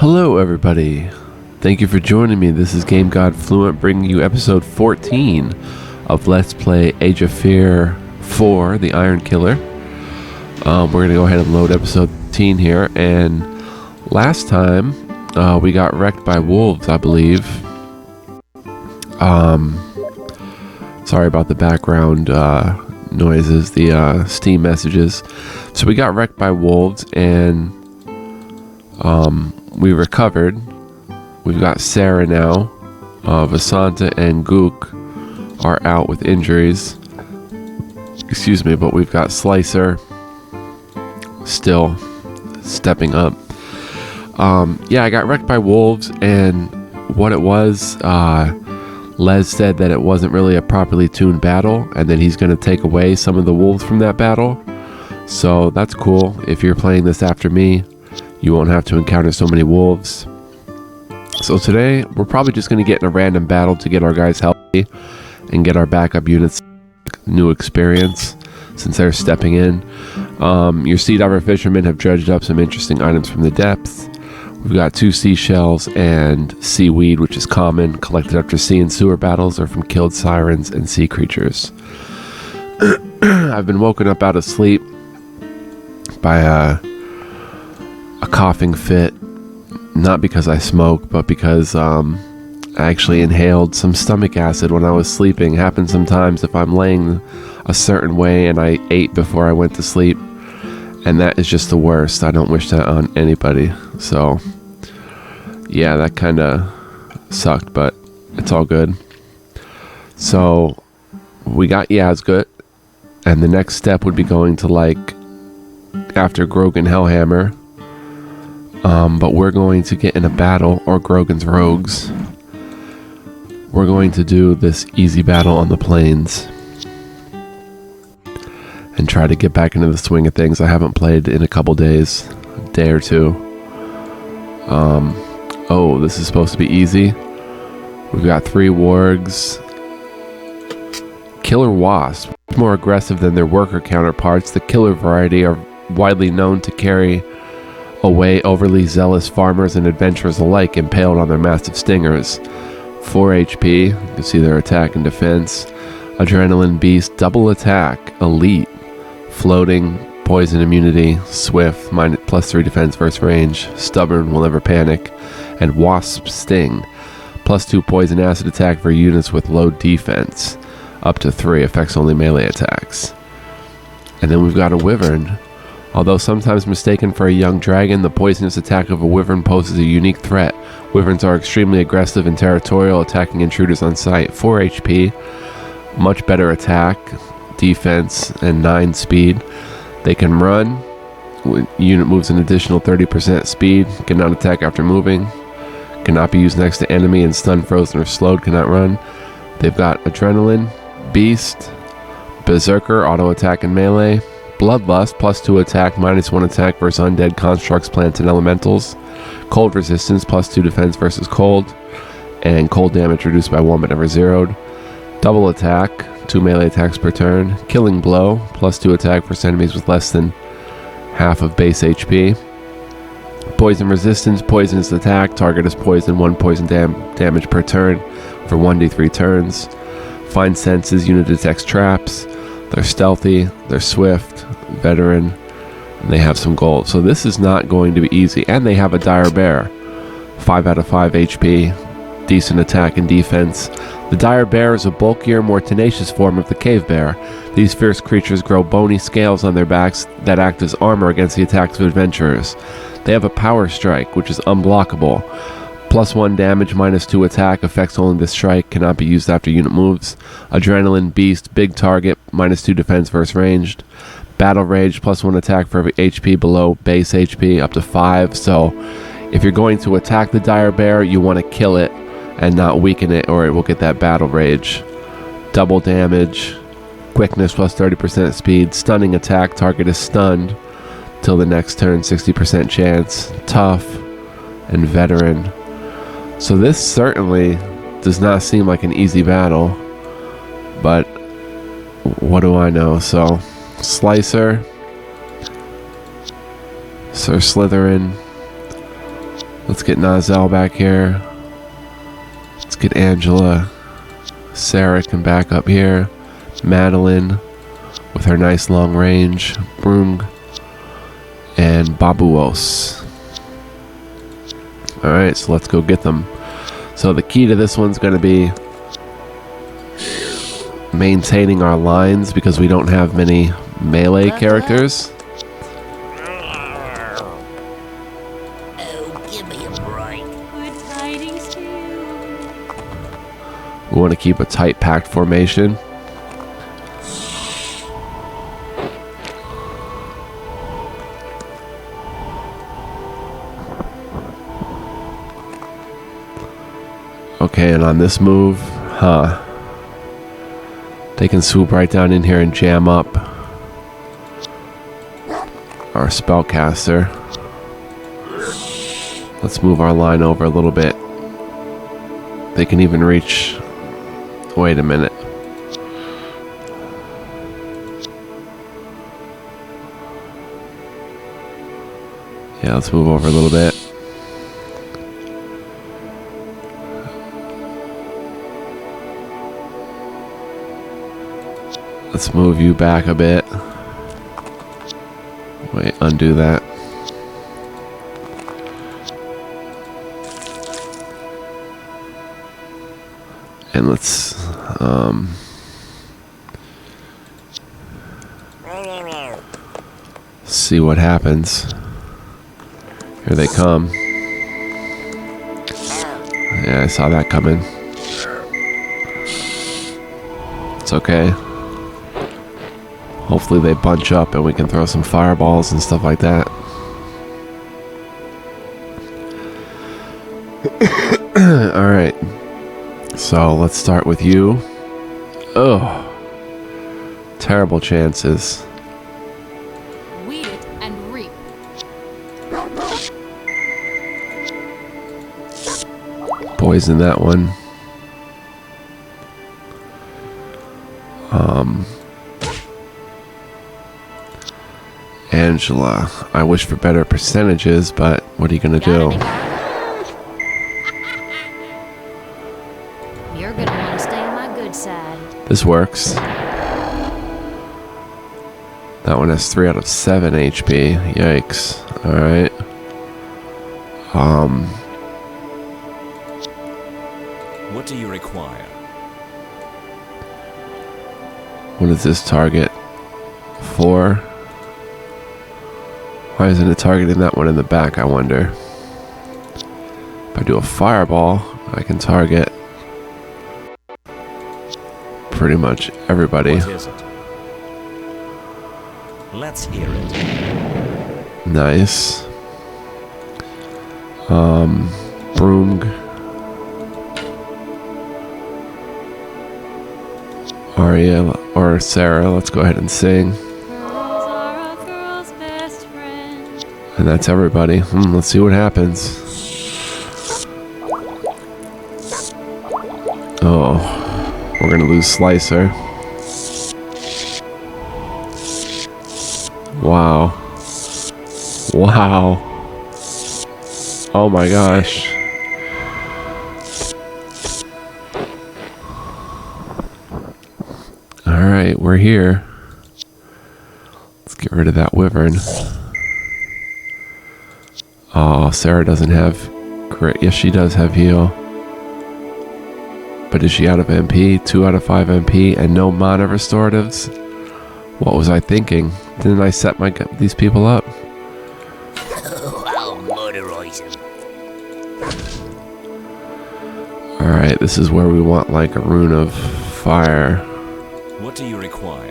Hello, everybody. Thank you for joining me. This is Game God Fluent bringing you episode 14 of Let's Play Age of Fear 4, The Iron Killer. We're going to go ahead and load episode 15 here. And last time, we got wrecked by wolves, I believe. Sorry about the background noises, the Steam messages. So we got wrecked by wolves and we recovered. We've got Sarah now. Vasanta and Gook are out with injuries. Excuse me, but we've got Slicer still stepping up. Yeah, I got wrecked by wolves, and what it was, Les said that it wasn't really a properly tuned battle, and that he's going to take away some of the wolves from that battle. So that's cool. If you're playing this after me, you won't have to encounter so many wolves. So today, we're probably just going to get in a random battle to get our guys healthy and get our backup units new experience since they're stepping in. Your sea diver fishermen have dredged up some interesting items from the depths. We've got 2 seashells and seaweed, which is common, collected after sea and sewer battles or from killed sirens and sea creatures. I've been woken up out of sleep by a coughing fit, not because I smoke, but because I actually inhaled some stomach acid when I was sleeping. Happens sometimes if I'm laying a certain way and I ate before I went to sleep, and that is just the worst. I don't wish that on anybody. So yeah, that kind of sucked, but it's all good. So we got Yazgut, and the next step would be going to after Grogan Hellhammer. But we're going to get in a battle, or Grogan's Rogues. We're going to do this easy battle on the plains and try to get back into the swing of things. I haven't played in a couple days, a day or two. Oh, this is supposed to be easy. We've got 3 wargs. Killer wasps, more aggressive than their worker counterparts. The killer variety are widely known to carry away overly zealous farmers and adventurers alike impaled on their massive stingers. 4 HP, you can see their attack and defense. Adrenaline Beast, double attack, elite, floating, poison immunity, swift, +3 defense versus range, stubborn, will never panic, and Wasp Sting, +2 poison acid attack for units with low defense, up to 3, affects only melee attacks. And then we've got a Wyvern. Although sometimes mistaken for a young dragon, the poisonous attack of a wyvern poses a unique threat. Wyverns are extremely aggressive and territorial, attacking intruders on sight. 4 HP, much better attack, defense, and 9 speed. They can run. When unit moves an additional 30% speed, cannot attack after moving, cannot be used next to enemy, and stunned, frozen, or slowed, cannot run. They've got Adrenaline, Beast, Berserker, auto attack and melee, Bloodlust, +2 attack, -1 attack versus undead constructs, plants, and elementals. Cold resistance, +2 defense versus cold. And cold damage reduced by 1 but never zeroed. Double attack, 2 melee attacks per turn. Killing blow, +2 attack versus enemies with less than half of base HP. Poison resistance, poisonous attack, target is poisoned, 1 poison damage per turn for 1d3 turns. Fine senses, unit detects traps. They're stealthy, they're swift, veteran, and they have some gold. So this is not going to be easy. And they have a dire bear. 5 out of 5 HP, decent attack and defense. The dire bear is a bulkier, more tenacious form of the cave bear. These fierce creatures grow bony scales on their backs that act as armor against the attacks of adventurers. They have a power strike, which is unblockable. +1 damage, -2 attack, affects only the strike, cannot be used after unit moves. Adrenaline Beast, big target, -2 defense versus ranged. Battle Rage, +1 attack for every HP below base HP, up to 5. So if you're going to attack the dire bear, you want to kill it and not weaken it, or it will get that Battle Rage. Double damage, quickness +30% speed, stunning attack, target is stunned till the next turn, 60% chance, tough, and veteran. So this certainly does not seem like an easy battle, but what do I know? So Slicer, Sir Slytherin, Let's get Nazel back here. Let's get Angela. Sarah can back up here. Madeline with her nice long range. Broom. And Babuos. Alright, so let's go get them. So the key to this one's going to be maintaining our lines because we don't have many melee characters. Oh, give me a break. Good tidings to you. We want to keep a tight packed formation. Okay, and on this move, they can swoop right down in here and jam up our spellcaster. Let's move our line over a little bit. They can even reach... Wait a minute. Yeah, let's move over a little bit. Let's move you back a bit. Wait, undo that. And let's see what happens. Here they come. Yeah, I saw that coming. It's okay. Hopefully they bunch up and we can throw some fireballs and stuff like that. Alright. So let's start with you. Oh. Terrible chances. Weed it and reap. Poison that one. Angela. I wish for better percentages, but what are you gonna do? You're gonna want to stay on my good side. This works. That one has 3 out of 7 HP. Yikes. Alright. What do you require? What is this target? 4? Why isn't it targeting that one in the back, I wonder? If I do a fireball, I can target pretty much everybody. What is it? Let's hear it. Nice. Broom. Aria or Sarah, let's go ahead and sing. Girls are a girl's best friend. And that's everybody. Let's see what happens. Oh, we're gonna lose Slicer. Wow. Wow. Oh my gosh. Alright, we're here. Let's get rid of that wyvern. Oh, Sarah doesn't have crit. Yes, she does have heal. But is she out of MP? 2 out of 5 MP and no mana restoratives? What was I thinking? Didn't I set these people up? I'll murderize him. Alright, this is where we want like a rune of fire. What do you require?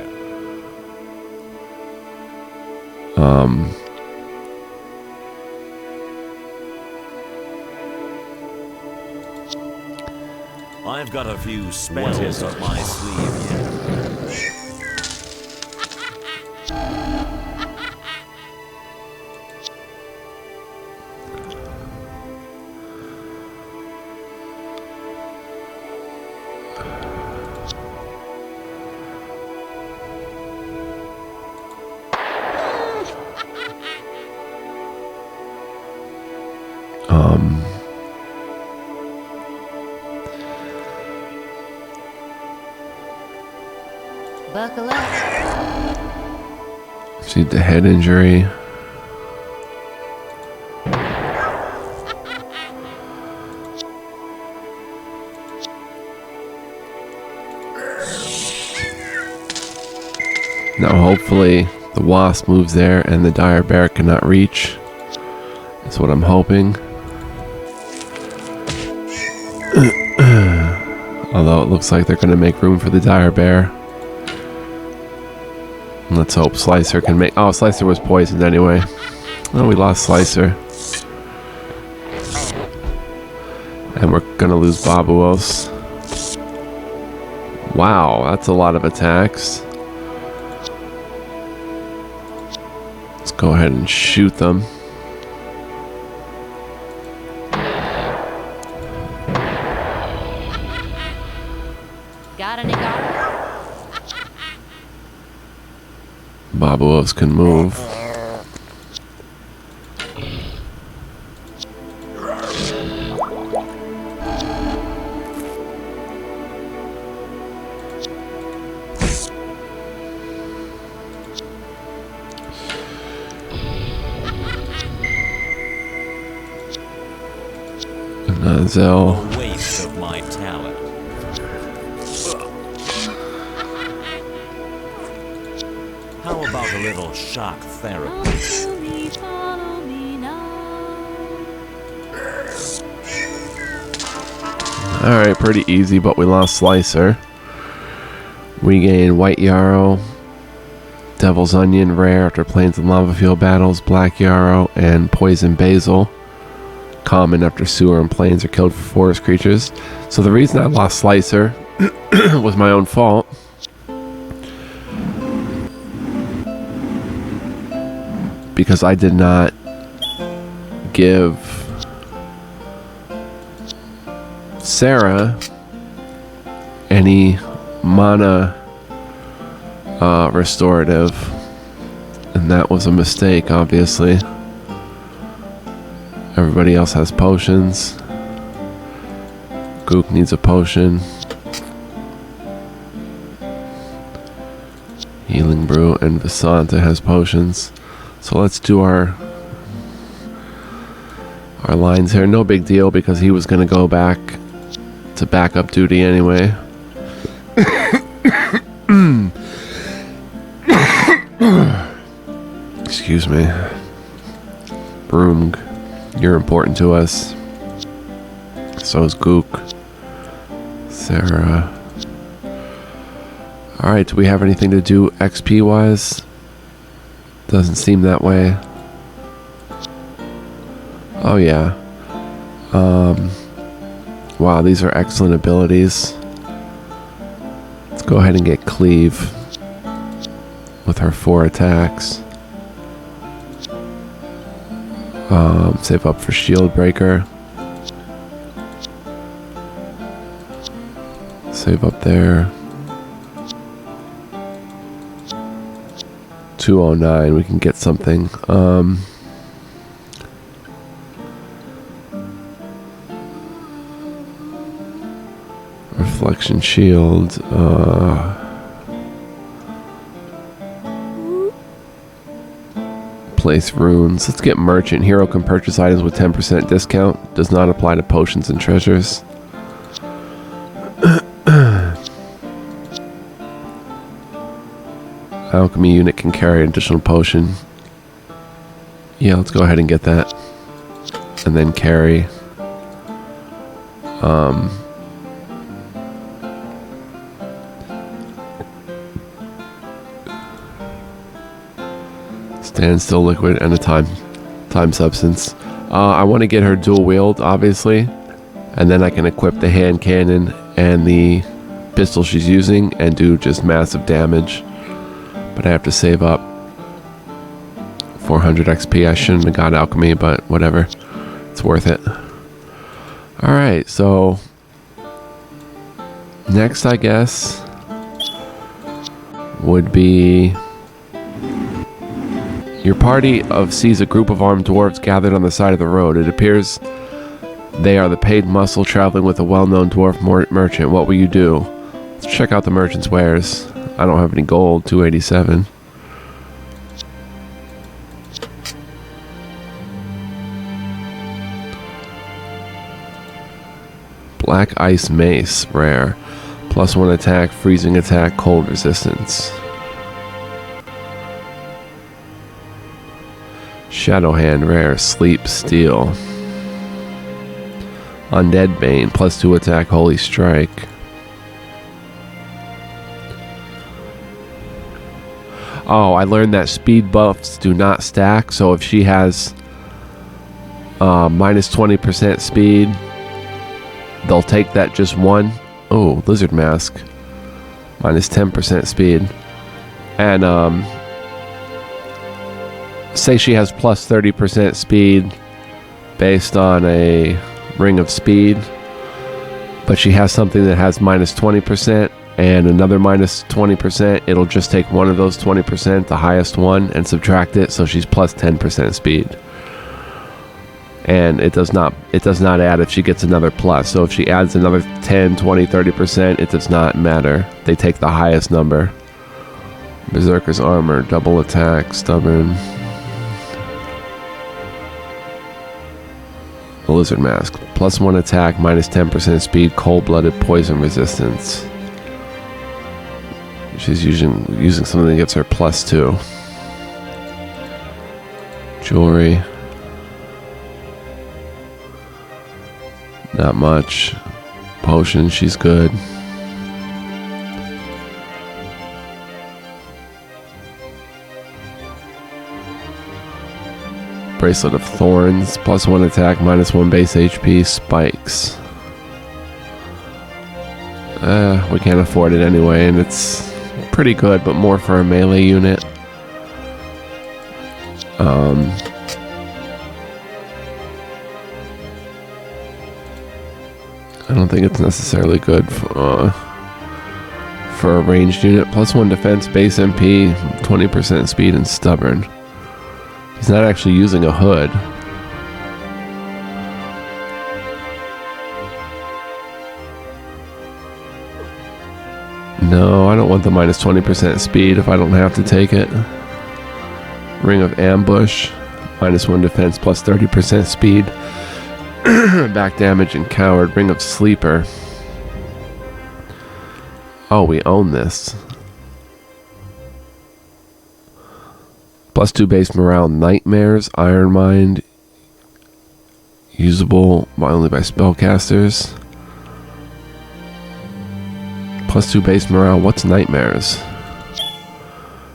I've got a few spells up my sleeve yet. Buckle up. See the head injury. Now hopefully the wasp moves there and the dire bear cannot reach. That's what I'm hoping. Although it looks like they're going to make room for the dire bear. Let's hope Slicer can make... Oh, Slicer was poisoned anyway. Oh, we lost Slicer. And we're going to lose Babuos. Wow, that's a lot of attacks. Let's go ahead and shoot them. Got any guard? Babuos can move. Nazel. A waste of my talent. How about a little shock therapy? Follow me now. Alright, pretty easy, but we lost Slicer. We gain White Yarrow, Devil's Onion, rare after Plains and Lava Field battles, Black Yarrow, and Poison Basil, common after sewer and plains are killed for forest creatures. So the reason I lost Slicer was my own fault. Because I did not give Sarah any mana restorative, and that was a mistake, obviously. Everybody else has potions. Gook needs a potion. Healing Brew, and Visanta has potions. So let's do our lines here. No big deal because he was going to go back to backup duty anyway. Excuse me. Broom, you're important to us. So is Gook. Sarah. Alright, do we have anything to do XP wise? Doesn't seem that way. Oh yeah. Wow, these are excellent abilities. Let's go ahead and get Cleave with her 4 attacks. Save up for Shield Breaker. Save up there. 209, we can get something. Reflection Shield. Place runes. Let's get Merchant. Hero can purchase items with 10% discount. Does not apply to potions and treasures. Alchemy unit can carry an additional potion. Yeah, let's go ahead and get that. And then carry. Standstill liquid and a time substance. I want to get her dual wield, obviously. And then I can equip the hand cannon and the pistol she's using and do just massive damage. But I have to save up 400 XP. I shouldn't have got alchemy, but whatever. It's worth it. Alright, so next, I guess, would be Your party sees a group of armed dwarves gathered on the side of the road. It appears they are the paid muscle traveling with a well-known dwarf merchant. What will you do? Let's check out the merchant's wares. I don't have any gold. 287. Black Ice Mace, rare. +1 attack, freezing attack, cold resistance. Shadow Hand, rare. Sleep, steel. Undead Bane, +2 attack, holy strike. Oh, I learned that speed buffs do not stack, so if she has minus 20% speed, they'll take that just one. Oh, Lizard Mask. Minus 10% speed. And, say she has plus 30% speed based on a Ring of Speed, but she has something that has minus 20% and another minus 20%, it'll just take one of those 20%, the highest one, and subtract it, so she's plus 10% speed. And it does not add if she gets another plus. So if she adds another 10, 20, 30%, it does not matter. They take the highest number. Berserker's Armor, double attack, stubborn. The Lizard Mask, +1 attack, minus 10% speed, cold-blooded, poison resistance. She's using something that gets her +2. Jewelry. Not much. Potion, she's good. Bracelet of Thorns, +1 attack, -1 base HP, spikes. We can't afford it anyway, and it's pretty good, but more for a melee unit. I don't think it's necessarily good for a ranged unit. +1 defense, base MP, 20% speed, and stubborn. He's not actually using a hood. No, I don't want the minus 20% speed if I don't have to take it. Ring of Ambush, -1 defense, plus 30% speed. Back damage and coward. Ring of Sleeper. Oh, we own this. +2 base morale, Nightmares, Iron Mind. Usable only by spellcasters. +2 base morale. What's Nightmares?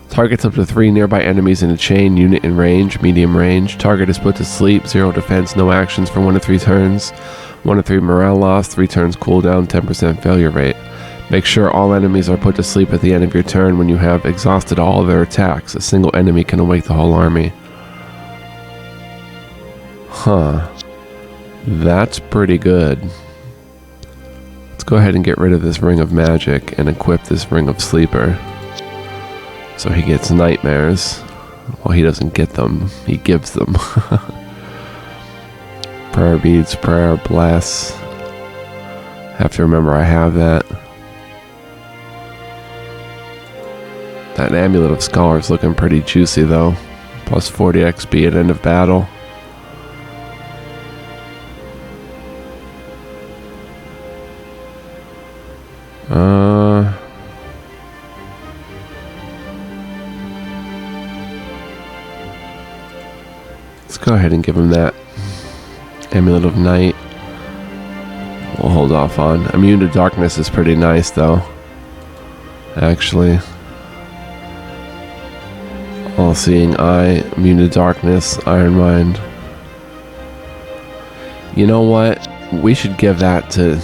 Targets up to 3 nearby enemies in a chain, unit in range, medium range. Target is put to sleep, 0 defense, no actions for 1 to 3 turns. 1 to 3 morale loss, 3 turns cooldown, 10% failure rate. Make sure all enemies are put to sleep at the end of your turn. When you have exhausted all of their attacks, a single enemy can awake the whole army. Huh. That's pretty good. Let's go ahead and get rid of this Ring of Magic and equip this Ring of Sleeper. So he gets Nightmares. Well, he doesn't get them. He gives them. Prayer Beads, Prayer, Bless. Have to remember I have that. That Amulet of Scholars looking pretty juicy though. +40 XP at end of battle. Let's go ahead and give him that. Amulet of Night. We'll hold off on. Immune to Darkness is pretty nice though. Actually. All-Seeing Eye, Immune to Darkness, Iron Mind. You know what? We should give that to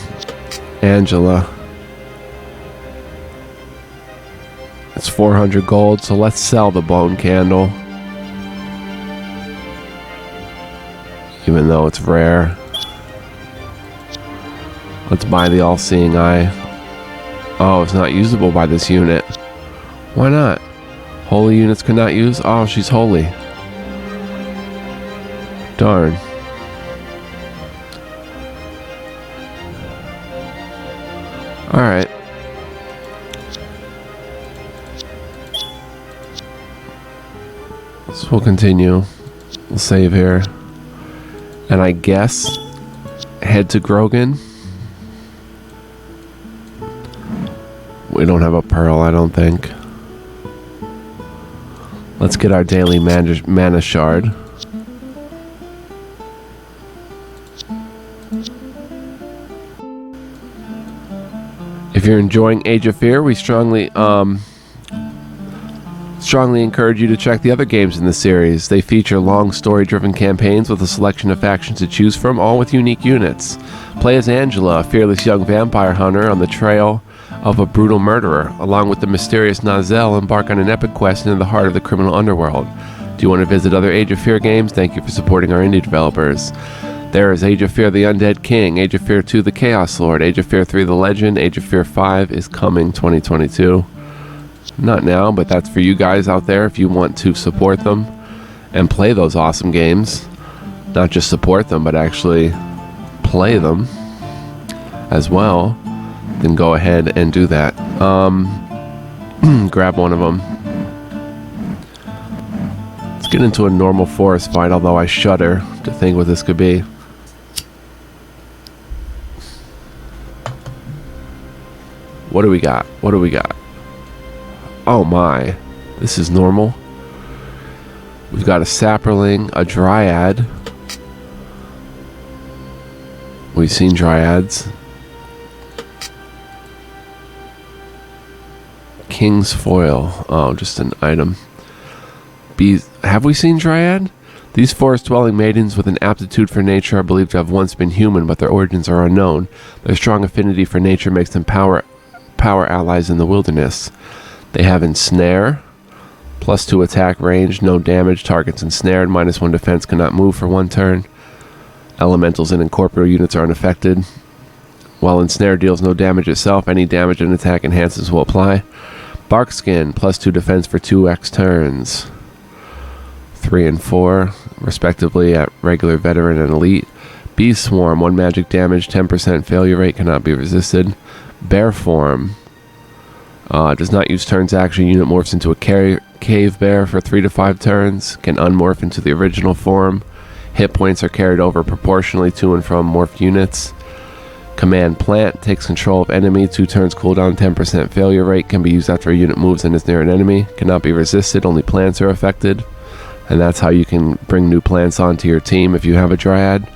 Angela. It's 400 gold, so let's sell the Bone Candle. Even though it's rare. Let's buy the All-Seeing Eye. Oh, it's not usable by this unit. Why not? Holy units could not use? Oh, she's holy. Darn. Alright. So we'll continue. We'll save here. And I guess head to Grogan. We don't have a pearl, I don't think. Let's get our daily mana shard. If you're enjoying Age of Fear, we strongly encourage you to check the other games in the series. They feature long story-driven campaigns with a selection of factions to choose from, all with unique units. Play as Angela, a fearless young vampire hunter on the trail of a brutal murderer. Along with the mysterious Nazel, embark on an epic quest into the heart of the criminal underworld. Do you want to visit other Age of Fear games? Thank you for supporting our indie developers. There is Age of Fear the Undead King, Age of Fear 2 the Chaos Lord, Age of Fear 3 the Legend, Age of Fear 5 is coming 2022. Not now, but that's for you guys out there if you want to support them and play those awesome games. Not just support them, but actually play them as well. Then go ahead and do that. Grab one of them. Let's get into a normal forest fight, although I shudder to think what this could be. What do we got? What do we got? Oh my. This is normal. We've got a sapperling, a dryad. We've seen dryads. King's foil. Oh, just an item. Bees. Have we seen dryad? These forest-dwelling maidens with an aptitude for nature are believed to have once been human, but their origins are unknown. Their strong affinity for nature makes them power allies in the wilderness. They have ensnare, +2 attack range, no damage, targets ensnared, -1 defense, cannot move for 1 turn. Elementals and incorporeal units are unaffected. While ensnare deals no damage itself, any damage and attack enhances will apply. Barkskin, +2 defense for 2x turns. 3 and 4, respectively, at regular, veteran, and elite. Bee Swarm, 1 magic damage, 10% failure rate, cannot be resisted. Bear Form, does not use turns action. Unit morphs into a cave bear for 3 to 5 turns. Can unmorph into the original form. Hit points are carried over proportionally to and from morphed units. Command Plant, takes control of enemy. 2 turns cooldown, 10% failure rate. Can be used after a unit moves and is near an enemy. Cannot be resisted. Only plants are affected. And that's how you can bring new plants onto your team if you have a dryad.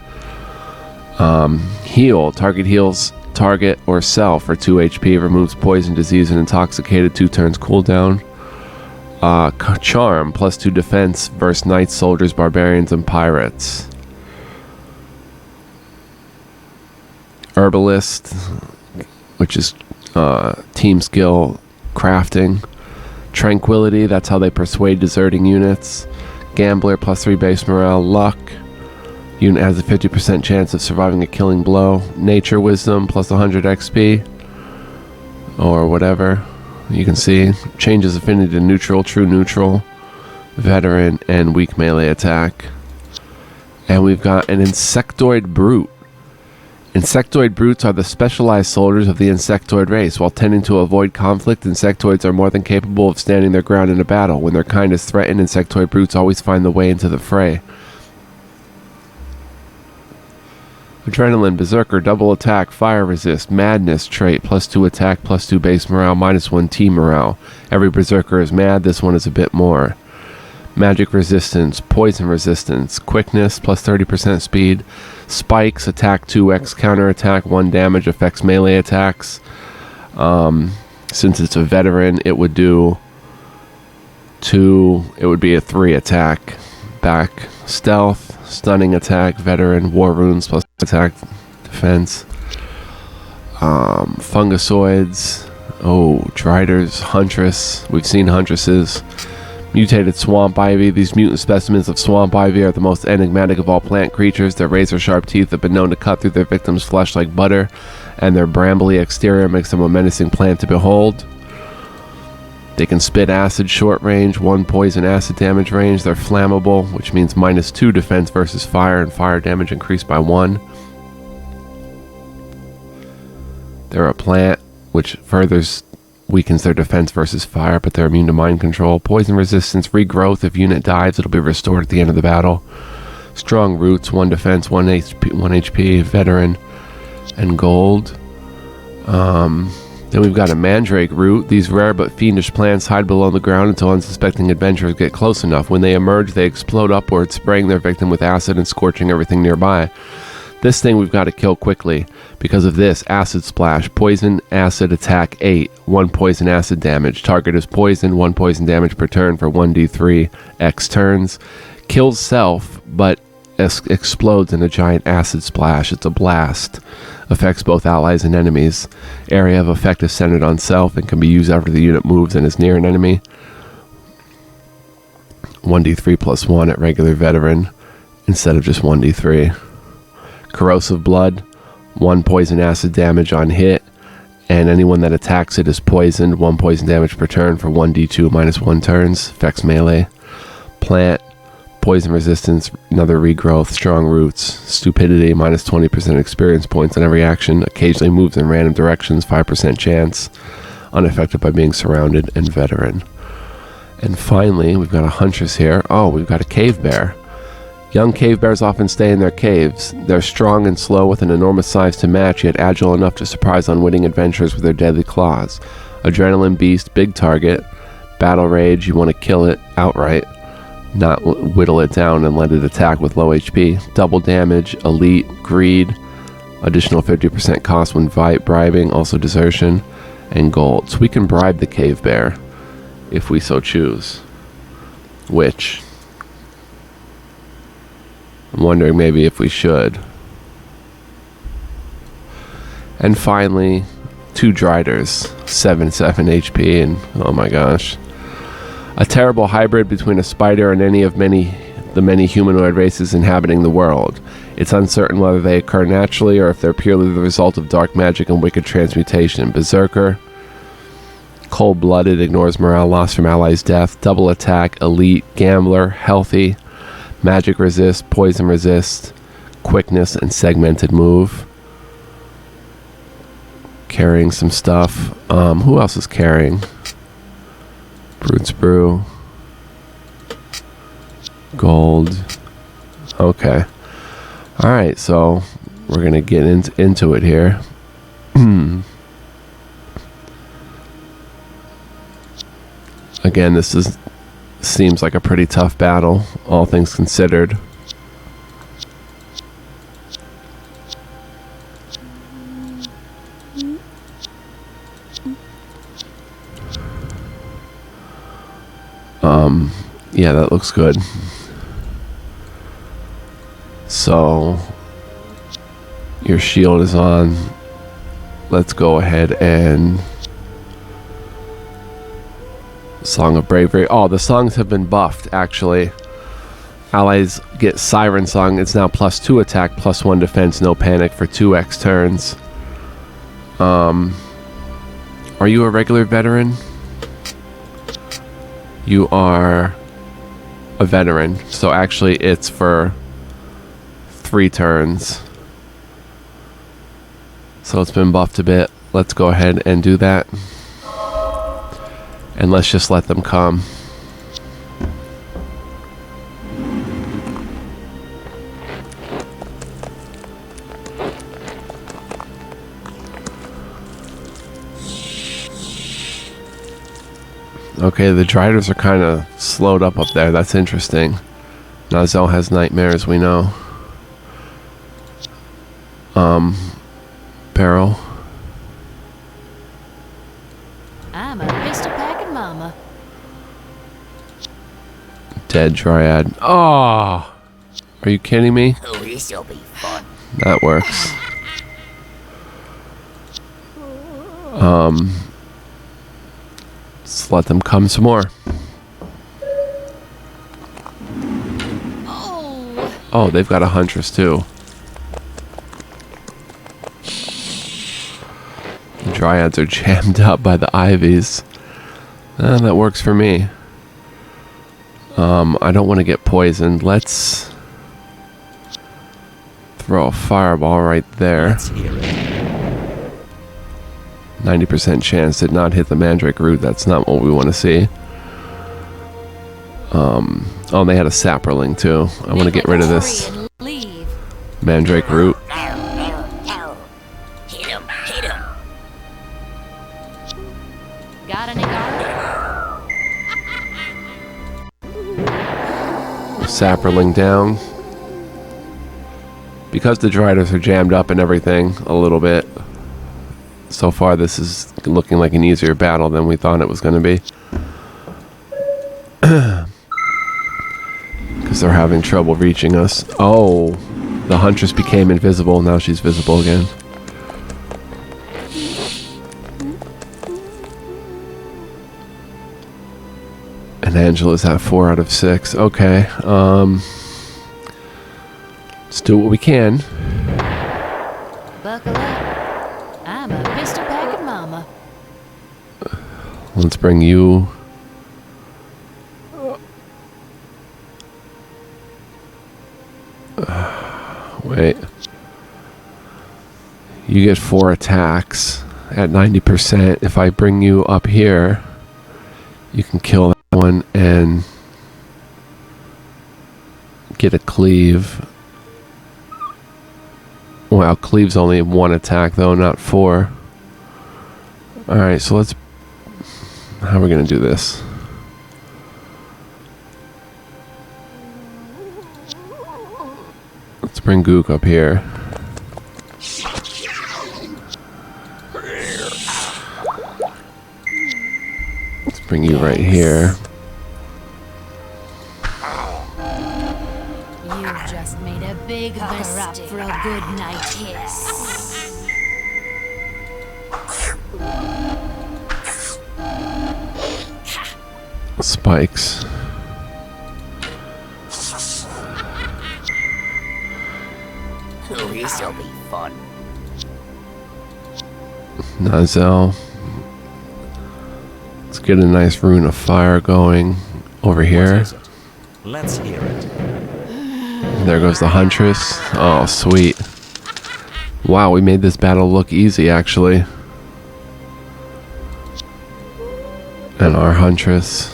Heal. Target heals target or self for 2 HP. Removes poison, disease, and intoxicated. 2 turns cooldown. Charm, +2 defense versus knights, soldiers, barbarians, and pirates. Herbalist, which is team skill crafting. Tranquility, that's how they persuade deserting units. Gambler, +3 base morale. Luck, unit has a 50% chance of surviving a killing blow. Nature Wisdom, +100 XP. Or whatever. You can see. Changes affinity to neutral, true neutral, veteran, and weak melee attack. And we've got an Insectoid Brute. Insectoid brutes are the specialized soldiers of the insectoid race. While tending to avoid conflict, insectoids are more than capable of standing their ground in a battle. When their kind is threatened, insectoid brutes always find the way into the fray. Adrenaline, Berserker, double attack, fire resist, madness trait, +2 attack, +2 base morale, -1 team morale. Every Berserker is mad, this one is a bit more. Magic resistance, poison resistance, quickness, +30% speed, spikes, attack 2x, counter attack, 1 damage, affects melee attacks. Since it's a veteran, it would do 2, it would be a 3 attack. Back, stealth, stunning attack, veteran, war runes, plus attack, defense. Fungusoids, Driders, Huntress, we've seen Huntresses. Mutated swamp ivy. These mutant specimens of swamp ivy are the most enigmatic of all plant creatures. Their razor-sharp teeth have been known to cut through their victims' flesh like butter, and their brambly exterior makes them a menacing plant to behold. They can spit acid short range, 1 poison acid damage range. They're flammable, which means -2 defense versus fire, and fire damage increased by 1. They're a plant, which weakens their defense versus fire, but they're immune to mind control. Poison resistance, regrowth. If unit dies, it'll be restored at the end of the battle. Strong roots, 1 defense, 1 HP, veteran, and gold. Then we've got a mandrake root. These rare but fiendish plants hide below the ground until unsuspecting adventurers get close enough. When they emerge, they explode upwards, spraying their victim with acid and scorching everything nearby. This thing we've got to kill quickly. Because of this, acid splash. Poison acid attack 8. 1 poison acid damage. Target is poison. 1 poison damage per turn for 1d3 X turns. Kills self, but explodes in a giant acid splash. It's a blast. Affects both allies and enemies. Area of effect is centered on self and can be used after the unit moves and is near an enemy. 1d3 plus 1 at regular veteran instead of just 1d3. Corrosive blood. 1 poison acid damage on hit, and anyone that attacks it is poisoned. 1 poison damage per turn for 1d2 -1 turns. Affects melee. Plant. Poison resistance, another regrowth, strong roots, stupidity, -20% experience points on every action, occasionally moves in random directions, 5% chance, unaffected by being surrounded, and veteran. And finally, we've got a huntress here. Oh, we've got a cave bear. Young cave bears often stay in their caves. They're strong and slow with an enormous size to match, yet agile enough to surprise unwitting adventurers with their deadly claws. Adrenaline beast, big target, battle rage, you want to kill it outright. Not whittle it down and let it attack with low HP. Double damage, elite, greed, additional 50% cost when bribing, also desertion, and gold. So we can bribe the cave bear if we so choose. Which, I'm wondering maybe if we should. And finally, 2 Driders, 7 HP, and oh my gosh. A terrible hybrid between a spider and any of the many humanoid races inhabiting the world. It's uncertain whether they occur naturally or if they're purely the result of dark magic and wicked transmutation. Berserker. Cold-blooded, ignores morale loss from allies' death. Double attack, elite, gambler, healthy. Magic resist, poison resist, quickness, and segmented move. Carrying some stuff. Who else is carrying? Brute's Brew. Gold. Okay. Alright, so we're going to get into it here. Again, this seems like a pretty tough battle, all things considered. Yeah, that looks good. So, your shield is on. Let's go ahead and... Song of Bravery. Oh, the songs have been buffed, actually. Allies get Siren Song. It's now +2 attack, +1 defense, no panic for 2 X turns. Are you a regular veteran? You are a veteran. So actually it's for 3 turns. So it's been buffed a bit. Let's go ahead and do that. And let's just let them come. Okay, the Driders are kind of slowed up there. That's interesting. Nazel has nightmares, we know. Beryl. I'm a pistol packing mama. Dead Dryad. Oh! Are you kidding me? Oh, this'll be fun. That works. Let's let them come some more. Oh, they've got a Huntress too. The Dryads are jammed up by the Ivies. That works for me. I don't want to get poisoned. Let's throw a fireball right there. Let's hear it. 90% chance did not hit the mandrake root. That's not what we want to see. Oh, they had a sapperling too. I want to get rid of this Leave. mandrake root. Hit him, hit him. Got any guard? Sapperling down. Because the Driders are jammed up and everything a little bit, so far this is looking like an easier battle than we thought it was going to be. Because they're having trouble reaching us. Oh, the Huntress became invisible. Now she's visible again. And Angela's at 4 out of 6. Okay. Let's do what we can. Buckle up. I'm a pistol packing mama. Let's bring you. Wait. You get 4 attacks at 90%. If I bring you up here, you can kill that one and get a cleave. Well, cleave's only 1 attack though, not 4. Alright, so let's... How are we going to do this? Let's bring Gook up here. Let's bring you right here. You just made a big mistake. For a good night kiss. Spikes. Oh, this'll be fun. Nazel. Let's get a nice rune of fire going over What here. is it? Let's hear it. There goes the Huntress. Oh, sweet. Wow, we made this battle look easy, actually. And our Huntress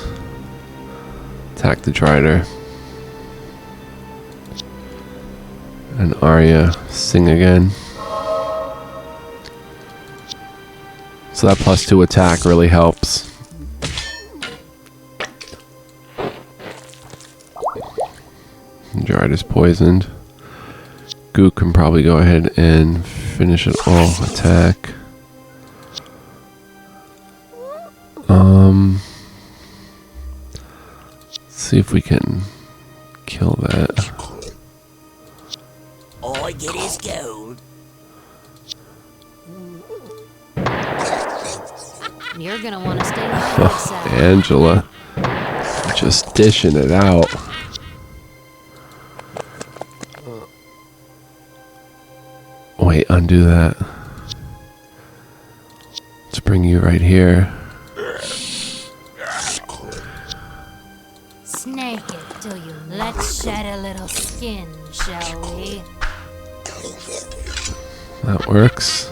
attacked the Drider. And Arya sing again. So that +2 attack really helps. Drider's poisoned. Gook can probably go ahead and finish it all. Attack. Let's see if we can kill that. All I get is gold. You're gonna want to stay on this side. Angela. Just dishing it out. Wait, undo that. Let's bring you right here. Snake it till you. Let's shed a little skin, shall we? That works.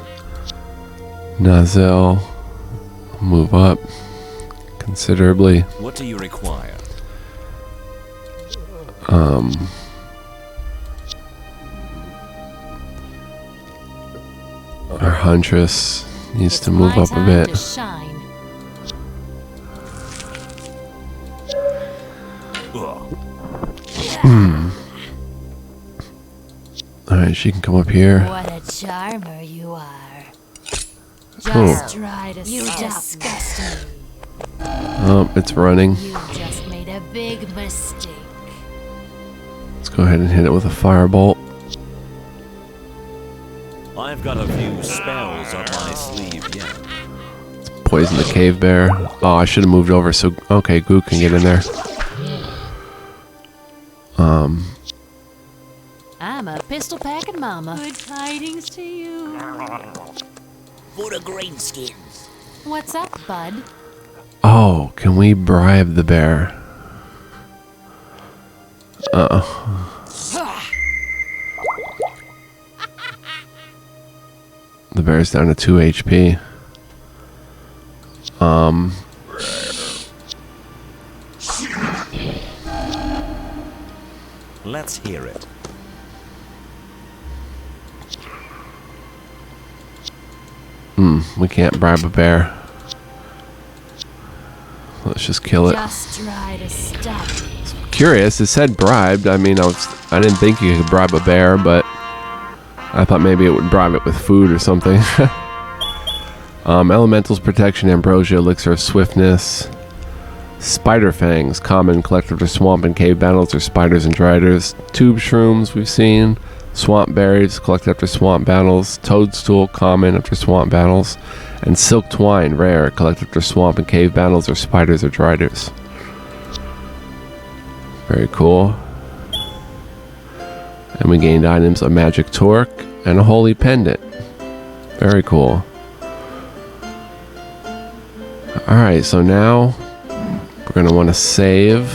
Nazel, move up considerably. What do you require? Our Huntress needs It's to move my up a time bit. to shine. Alright, she can come up here. What a charmer you are. Cool. Just try to you disgust me. Oh, it's running. You just made a big mistake. Let's go ahead and hit it with a firebolt. I've got a few spells up my sleeve yet. Poison the cave bear. Oh, I should have moved over so... Okay, Gook can get in there. I'm a pistol packing mama. Good tidings to you. For the greenskins. What's up, bud? Oh, can we bribe the bear? The bear's down to 2 HP. Let's hear it. We can't bribe a bear. Let's just kill it. Just try to stop me. Curious, it said bribed. I mean, I didn't think you could bribe a bear, but I thought maybe it would bribe it with food or something. Elementals protection, ambrosia, elixir of swiftness, spider fangs, common, collect after swamp and cave battles or spiders and driders, tube shrooms we've seen, swamp berries, collect after swamp battles, toadstool, common after swamp battles, and silk twine, rare, collect after swamp and cave battles or spiders or driders. Very cool. And we gained items, a magic torque and a holy pendant. Very cool. Alright, so now we're going to want to save.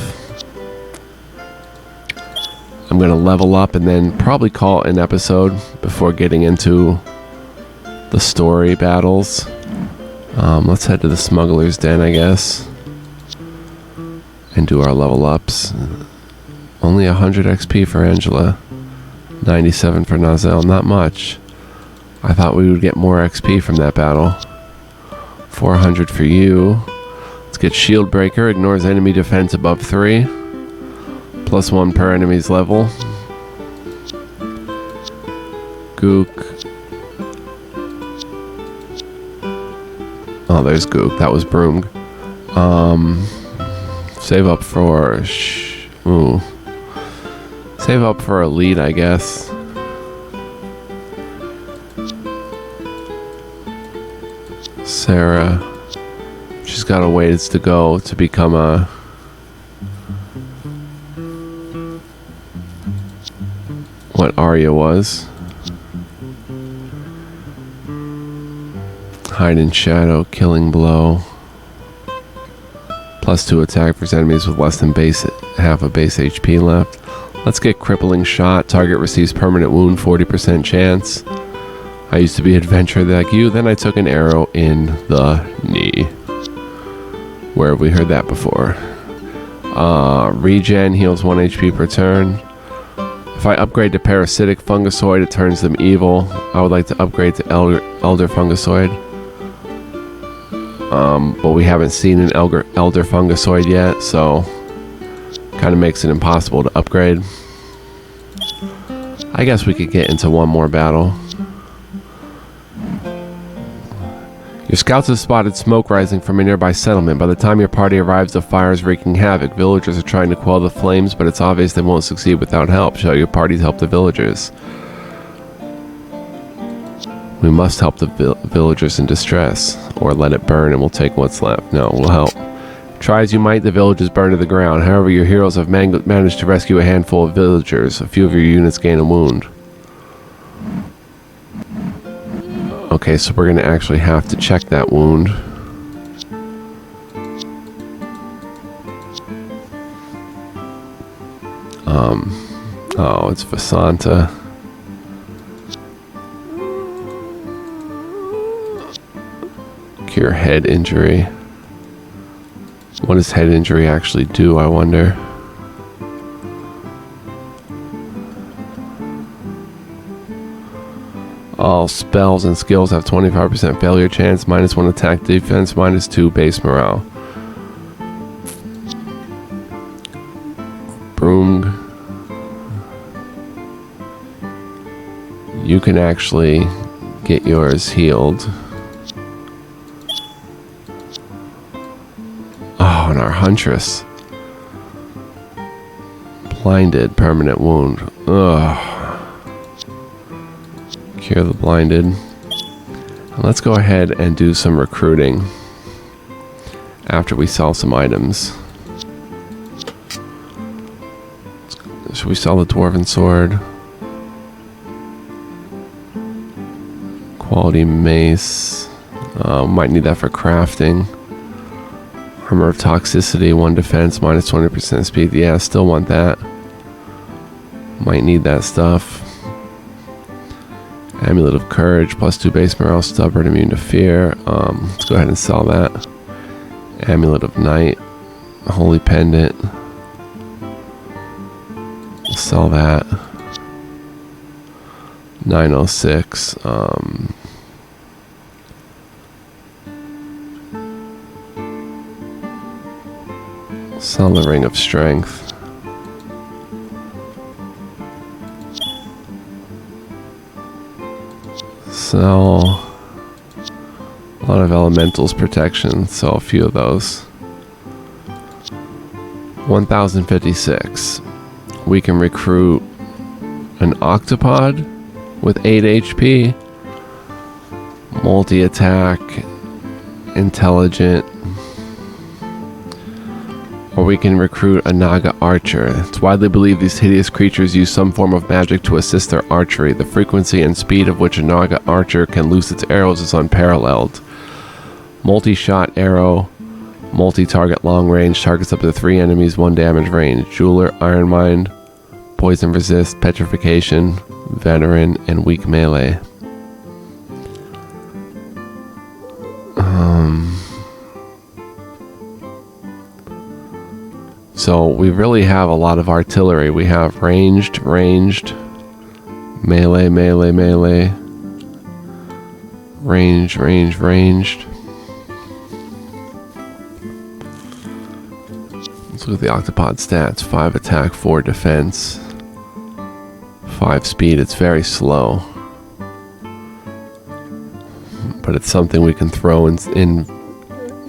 I'm going to level up and then probably call it an episode before getting into the story battles. Let's head to the smuggler's den, I guess, and do our level ups. Only 100 XP for Angela, 97 for Nozel, not much. I thought we would get more XP from that battle. 400 for you. Let's get Shield Breaker, ignores enemy defense above 3. +1 per enemy's level. Gook. Oh, there's Gook. That was Broom. Save up for... Save up for Elite, I guess. Sarah. She's got a ways to go to become a... what Arya was. Hide in shadow, killing blow. +2 attack for enemies with less than half a base HP left. Let's get crippling shot. Target receives permanent wound, 40% chance. I used to be adventurer like you, then I took an arrow in the knee. Where have we heard that before? Regen heals 1 HP per turn. If I upgrade to parasitic fungasoid, it turns them evil. I would like to upgrade to elder fungasoid. But we haven't seen an elder fungasoid yet, so kind of makes it impossible to upgrade. I guess we could get into one more battle. Your scouts have spotted smoke rising from a nearby settlement. By the time your party arrives, the fire is wreaking havoc. Villagers are trying to quell the flames, but it's obvious they won't succeed without help. Shall your parties help the villagers? We must help the villagers in distress, or let it burn and we'll take what's left. No, we'll help. Try as you might, the villages burn to the ground. However, your heroes have managed to rescue a handful of villagers. A few of your units gain a wound. Okay, so we're going to actually have to check that wound. Oh, it's Vasanta. Cure head injury. What does head injury actually do, I wonder? All spells and skills have 25% failure chance, -1 attack defense, -2 base morale. Broom. You can actually get yours healed. Oh, and our Huntress. Blinded, permanent wound. Ugh. Cure the blinded. Let's go ahead and do some recruiting after we sell some items. Should we sell the dwarven sword? Quality mace. Might need that for crafting. Armor of Toxicity, 1 defense, minus 20% speed. Yeah, still want that. Might need that stuff. Amulet of Courage, plus 2 base morale, stubborn, immune to fear. Let's go ahead and sell that. Amulet of Night, Holy Pendant. We'll sell that. 906. Sell the Ring of Strength. Sell a lot of Elementals protection, so a few of those. 1056. We can recruit an Octopod with 8 HP, multi-attack, intelligent, or we can recruit a Naga Archer. It's widely believed these hideous creatures use some form of magic to assist their archery. The frequency and speed of which a Naga Archer can loose its arrows is unparalleled. Multi-shot arrow, multi-target long range, targets up to 3 enemies, 1 damage range. Jeweler, Iron Mind, poison resist, petrification, veteran, and weak melee. So we really have a lot of artillery. We have ranged, melee, ranged. Let's look at the Octopod stats. 5 attack, 4 defense, 5 speed. It's very slow, but it's something we can throw in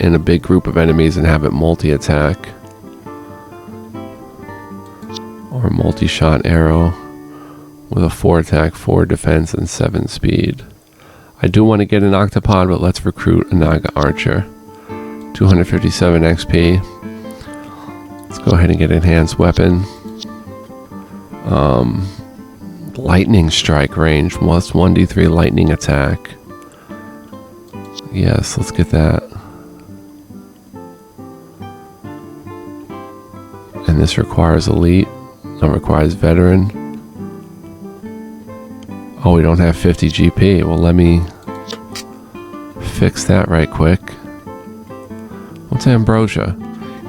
a big group of enemies and have it multi-attack. Or multi-shot arrow with a 4 attack, 4 defense, and 7 speed. I do want to get an Octopod, but let's recruit a Naga Archer. 257 XP. Let's go ahead and get enhanced weapon. Lightning strike range, plus 1d3 lightning attack. Yes, let's get that. And this requires elite. No, requires veteran. Oh, we don't have 50 GP. Well, let me fix that right quick. What's Ambrosia?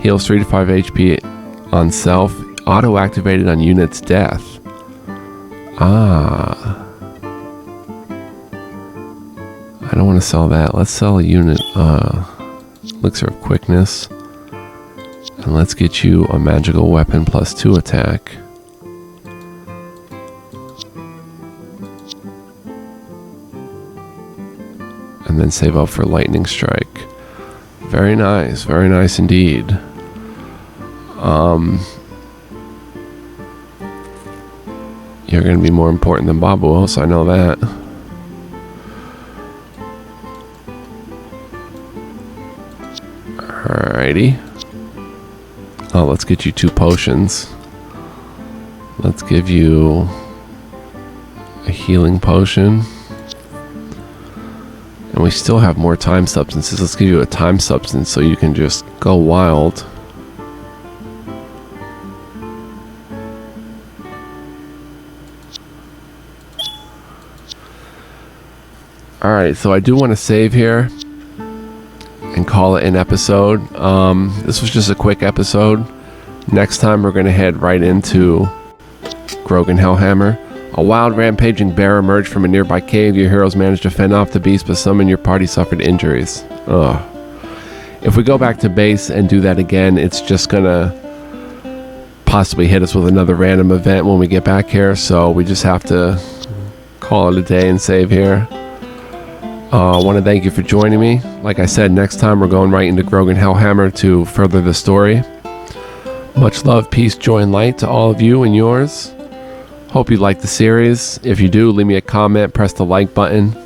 Heals 3 to 5 HP on self. Auto-activated on unit's death. Ah. I don't want to sell that. Let's sell a unit. Elixir of Quickness. And let's get you a magical weapon plus 2 attack. And then save up for lightning strike. Very nice indeed. You're going to be more important than Babuos, I know that. Alrighty. Oh, let's get you 2 potions. Let's give you a healing potion. And we still have more time substances. Let's give you a time substance so you can just go wild. Alright, so I do want to save here and call it an episode. This was just a quick episode. Next time we're going to head right into Grogan Hellhammer. A wild rampaging bear emerged from a nearby cave. Your heroes managed to fend off the beast, but some in your party suffered injuries. Ugh. If we go back to base and do that again, it's just going to possibly hit us with another random event when we get back here, so we just have to call it a day and save here. I want to thank you for joining me. Like I said, next time we're going right into Grogan Hellhammer to further the story. Much love, peace, joy, and light to all of you and yours. Hope you like the series. If you do, leave me a comment, press the like button.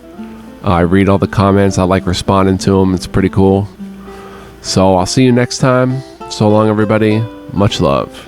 I read all the comments. I like responding to them. It's pretty cool. So I'll see you next time. So long, everybody. Much love.